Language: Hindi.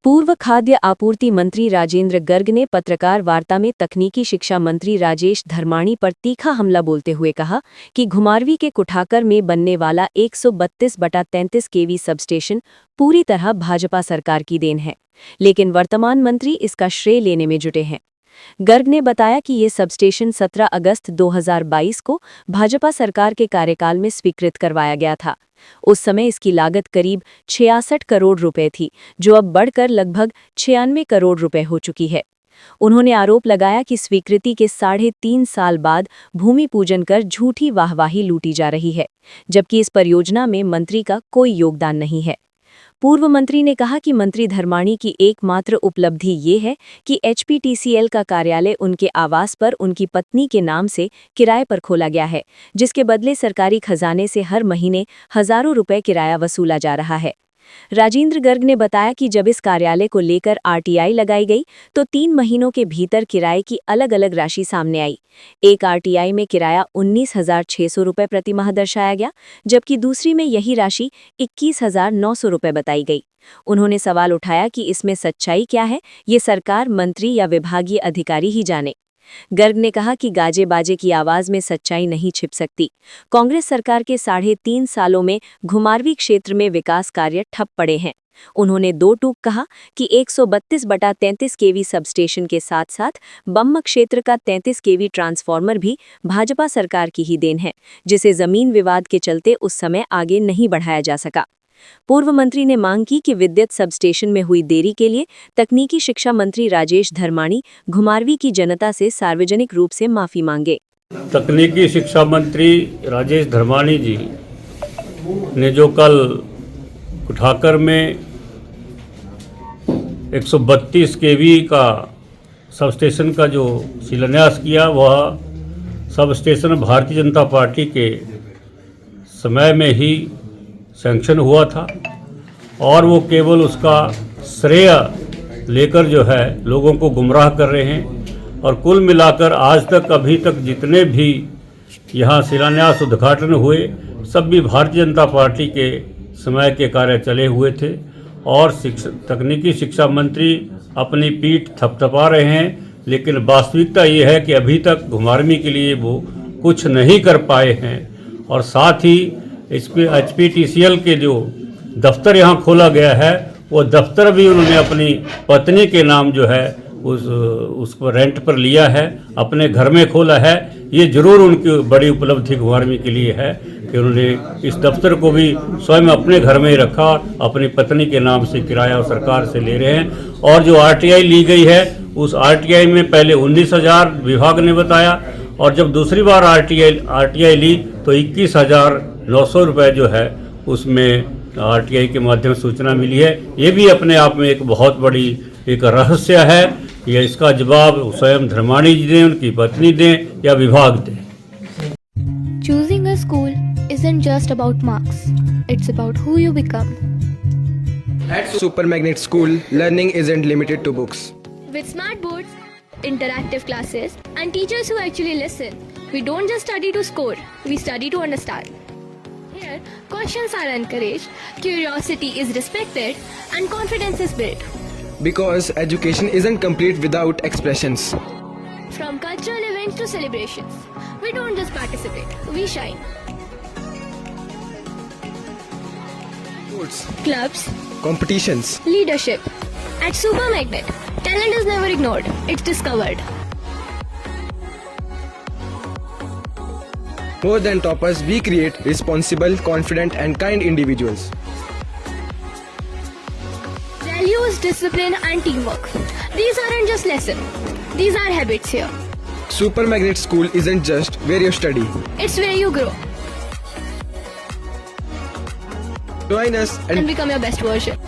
पूर्व खाद्य आपूर्ति मंत्री राजेंद्र गर्ग ने पत्रकार वार्ता में तकनीकी शिक्षा मंत्री राजेश धर्माणी पर तीखा हमला बोलते हुए कहा कि घुमारवीं के कुठाकर में बनने वाला 132/33 केवी सबस्टेशन पूरी तरह भाजपा सरकार की देन है, लेकिन वर्तमान मंत्री इसका श्रेय लेने में जुटे हैं। गर्ग ने बताया कि ये सबस्टेशन 17 अगस्त 2022 को भाजपा सरकार के कार्यकाल में स्वीकृत करवाया गया था। उस समय इसकी लागत करीब 66 करोड़ रुपए थी, जो अब बढ़कर लगभग 96 करोड़ रुपए हो चुकी है। उन्होंने आरोप लगाया कि स्वीकृति के 3.5 साल बाद भूमि पूजन कर झूठी वाहवाही लूटी जा रही है, जबकि इस परियोजना में मंत्री का कोई योगदान नहीं है। पूर्व मंत्री ने कहा कि मंत्री धर्माणी की एकमात्र उपलब्धि ये है कि HPTCL का कार्यालय उनके आवास पर उनकी पत्नी के नाम से किराए पर खोला गया है, जिसके बदले सरकारी खजाने से हर महीने हजारों रुपए किराया वसूला जा रहा है। राजेंद्र गर्ग ने बताया कि जब इस कार्यालय को लेकर RTI लगाई गई तो 3 महीनों के भीतर किराए की अलग अलग राशि सामने आई। एक RTI में किराया 19,600 रुपये प्रति माह दर्शाया गया, जबकि दूसरी में यही राशि 21,900 रुपये बताई गई। उन्होंने सवाल उठाया कि इसमें सच्चाई क्या है, ये सरकार, मंत्री या विभागीय अधिकारी ही जाने। गर्ग ने कहा कि गाजे बाजे की आवाज में सच्चाई नहीं छिप सकती। कांग्रेस सरकार के 3.5 सालों में घुमारवीं क्षेत्र में विकास कार्य ठप पड़े हैं। उन्होंने दो टूक कहा कि 132/33 केवी सबस्टेशन के साथ साथ बम्म क्षेत्र का 33 केवी ट्रांसफार्मर भी भाजपा सरकार की ही देन है, जिसे जमीन विवाद के चलते उस समय आगे नहीं बढ़ाया जा सका। पूर्व मंत्री ने मांग की कि विद्युत सबस्टेशन में हुई देरी के लिए तकनीकी शिक्षा मंत्री राजेश धर्माणी घुमारवीं की जनता से सार्वजनिक रूप से माफी मांगे। तकनीकी शिक्षा मंत्री राजेश धर्माणी जी ने जो कल कुठाकर में 132 केवी का सबस्टेशन का जो शिलान्यास किया, वह सबस्टेशन भारतीय जनता पार्टी के समय में ही सैंक्शन हुआ था और वो केवल उसका श्रेय लेकर जो है लोगों को गुमराह कर रहे हैं। और कुल मिलाकर आज तक अभी तक जितने भी यहाँ शिलान्यास उद्घाटन हुए, सब भी भारतीय जनता पार्टी के समय के कार्य चले हुए थे और तकनीकी शिक्षा मंत्री अपनी पीठ थपथपा रहे हैं, लेकिन वास्तविकता ये है कि अभी तक घुमारवीं के लिए वो कुछ नहीं कर पाए हैं। और साथ ही HPTCL के जो दफ्तर यहाँ खोला गया है, वो दफ्तर भी उन्होंने अपनी पत्नी के नाम जो है उसको रेंट पर लिया है, अपने घर में खोला है। ये जरूर उनकी बड़ी उपलब्धि घुमारवीं के लिए है कि उन्होंने इस दफ्तर को भी स्वयं अपने घर में ही रखा, अपनी पत्नी के नाम से किराया और सरकार से ले रहे हैं। और जो RTI ली गई है, उस RTI में पहले 19,000 विभाग ने बताया और जब दूसरी बार RTI ली तो 21,900 रुपये जो है उसमें RTI के माध्यम से सूचना मिली है। ये भी अपने आप में एक बहुत बड़ी एक रहस्य है। ये इसका जवाब स्वयं धर्माणी जी दें, उनकी पत्नी दें या विभाग दें। Choosing a school isn't just about marks, it's about who you become. At Super Magnet School, learning isn't limited to books. With smart boards, interactive classes, and teachers who actually listen, we don't just study to score, we study to understand. Here, questions are encouraged, curiosity is respected, and confidence is built. Because education isn't complete without expressions. From cultural events to celebrations, we don't just participate, we shine. Sports, Clubs, competitions, leadership. At Super Magnet, talent is never ignored, it's discovered. More than toppers, we create responsible, confident, and kind individuals. Values, discipline, and teamwork. These aren't just lessons, these are habits here. Super Magnet School isn't just where you study. It's where you grow Join us and become your best version.